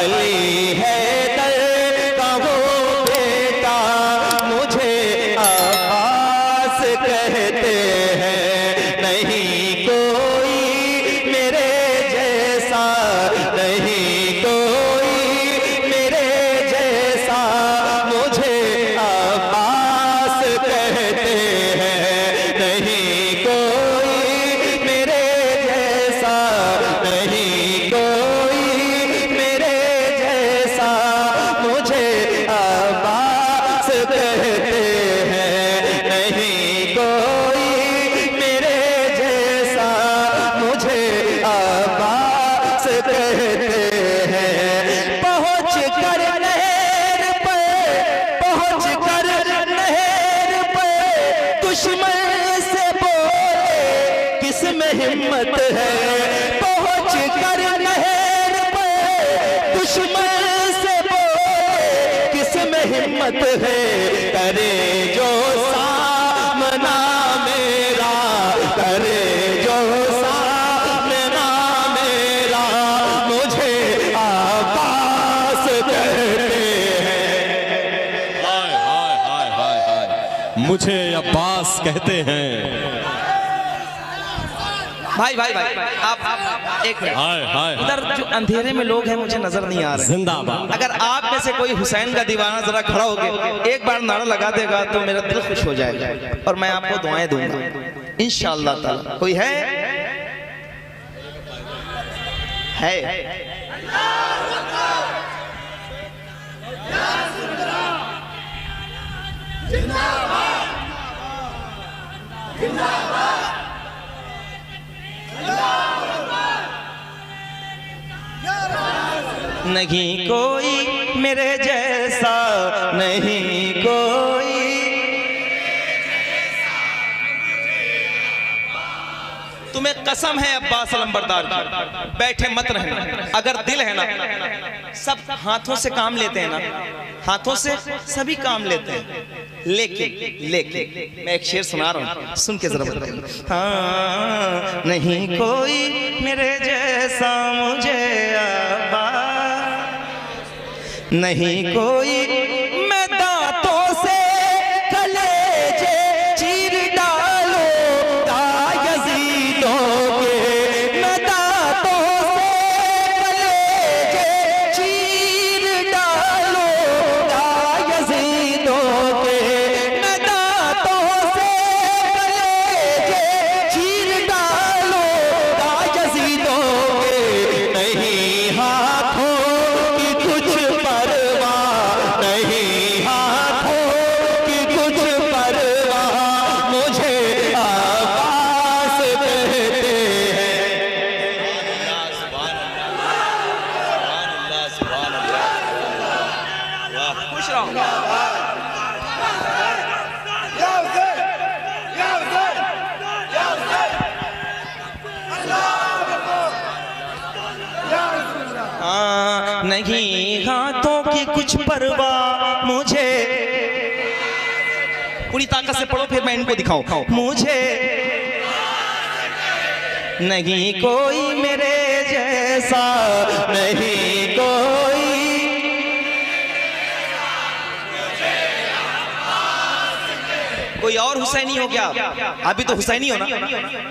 अली हैदर का वो बेटा मुझे अब्बास कहते हैं। नहीं कोई मेरे जैसा, नहीं कोई मेरे जैसा मुझे अब्बास कहते हैं। नहीं कोई मेरे जैसा, नहीं कोई मेरे जैसा मुझे अब्बास कहते हैं। नहीं कोई मेरे जैसा मुझे अब्बास कहते हैं। पहुँच कर नहर पे, पहुँच कर नहर पे दुश्मन से बोले किसमें हिम्मत है। पहुँच कर नहर पे दुश्मन से बोले किसमें हिम्मत है। करे जो सामना मेरा, करे जो सामना मेरा मुझे अब्बास कहते हैं। हाय हाय हाय हाय हाय, मुझे अब्बास कहते हैं। भाई भाई भाई आप एक मिनट, हाय हाय उधर जो अंधेरे में लोग हैं मुझे नजर नहीं आ रहे। जिंदाबाद। अगर आप में से कोई हुसैन का दीवाना जरा खड़ा होके एक बार नारा लगा देगा तो मेरा दिल खुश हो जाएगा और मैं आपको दुआएं दूंगा इंशाअल्लाह ताला। कोई है? नहीं कोई मेरे जैसा, नहीं कोई। तुम्हें कसम है अब्बास अलंबरदार की, बैठे मत रहना। अगर दिल है ना, सब हाथों से काम लेते हैं ना, हाथों से सभी काम लेते हैं। लेकिन लेकिन मैं एक शेर सुना रहा हूं, सुन के जरा बताइए। हाँ, नहीं कोई मेरे जैसा मुझे अब्बास, नहीं कोई। मैं दांतों से कलेजे चीर डालो ता यजीदों के, मैं दांतों से कलेजे चीर डालो ता यजीदों के, मैं दांतों से कलेजे चीर डालो ता यजीदों के। नहीं हाथों की कुछ परवाह, नहीं हाथों की कुछ परवाह मुझे अब्बास कहते हैं। खुश रहो। हाँ, नहीं हाथों की कुछ परवाह मुझे, पूरी ताकत से पढ़ो फिर मैं इनको दिखाऊं। मुझे नहीं कोई मेरे जैसा, नहीं कोई। कोई और हुसैनी हो क्या? अभी तो हुसैनी हो ना,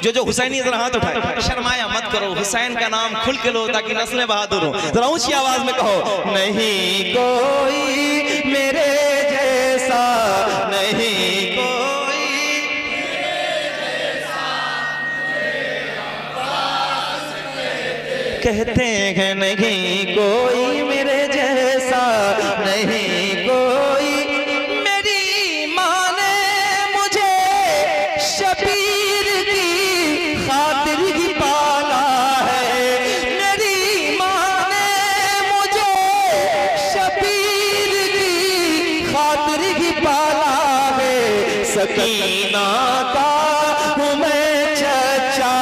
जो हुसैनी जरा हाथ उठाए। शर्माया मत करो, हुसैन का नाम खुल के लो ताकि नस्लें बहादुर हो। जरा ऊंची आवाज में कहो, नहीं कोई मेरे जैसा, नहीं कोई। कहते हैं नहीं कोई मेरे जैसा, नहीं कोई। मेरी माँ ने मुझे शबीर की खातिर ही पाला है, मेरी माँ ने मुझे शबीर की खातिर ही पाला है। सकीना का हूँ मैं चचा,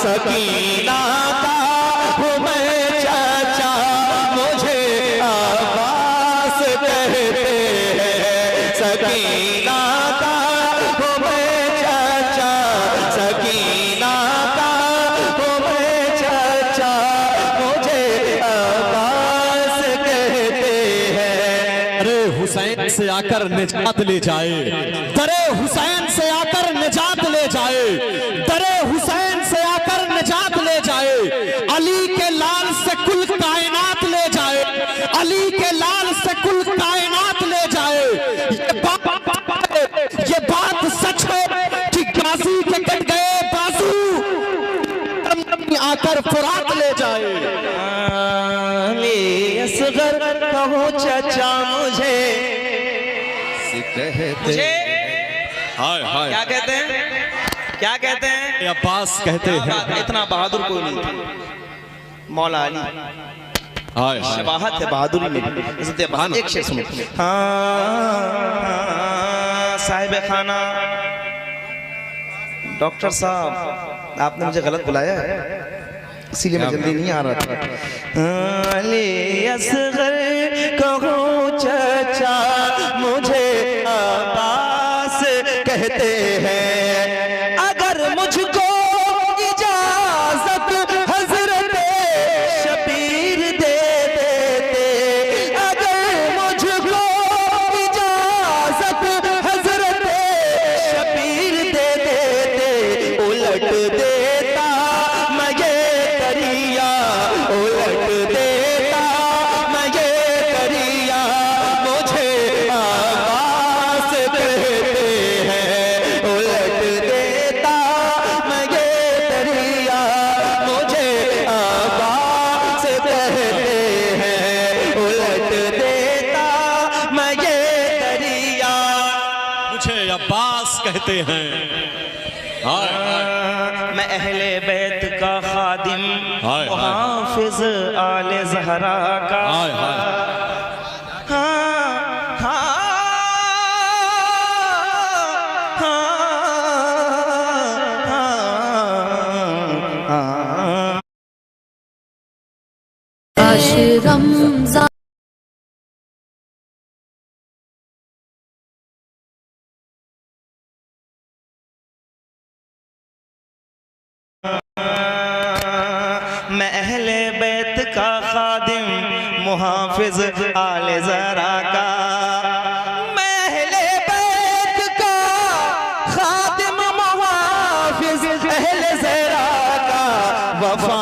सकीना का हूँ मैं चचा मुझे अब्बास कहते हैं। सकीना का हूँ मैं चचा, सकीना का हूँ मैं चचा मुझे अब्बास हुसैन से आकर निजात ले जाए, दरे हुसैन से आकर निजात ले जाए, दरे हुसैन से आकर निजात ले जाए, अली के लाल से कुल कायनात ले जाए, अली के लाल से कुल कायनात ले जाए। ये बात सच है कि गाजी के कट गए बाजू आकर फुरात ले जाए। असगर कहो चाचा मुझे मुझे हाय हाय क्या कहते हैं, क्या कहते हैं? अब्बास कहते हैं। इतना बहादुर कोई नहीं था। मौला अली हाय हाय शबाहत है बहादुरी में। एक शेर सुनो। हाँ साहिब खाना, डॉक्टर साहब आपने मुझे गलत बुलाया है, इसीलिए मैं जल्दी नहीं आ रहा था। अली असगर कहो चाचा मुझे अब्बास कहते हैं, अगर मुझको इजाजत हजरत शबीर दे देते, अगर मुझको इजाजत हजरत शबीर दे देते, उलट देता मैं ये दरिया, उलट देता मैं ये दरिया, मुझे अब्बास कहते हैं, उलट देता मैं ये दरिया, मुझे अब्बास कहते हैं, उलट देता मैं ये दरिया। मुझे अब्बास कहते हैं। हाय हाय मैं अहले बैत का खादिम, हाय, हाय। हाफिज आले ज़हरा का। हाय हाय हाँ, हाँ, हाँ, हाँ। काश रमज़ान मैं अहले बैत का खादिम मुहाफिज आले ज़रा का, मैं अहले बैत का खादिम मुहाफिज अहले ज़रा का, वफा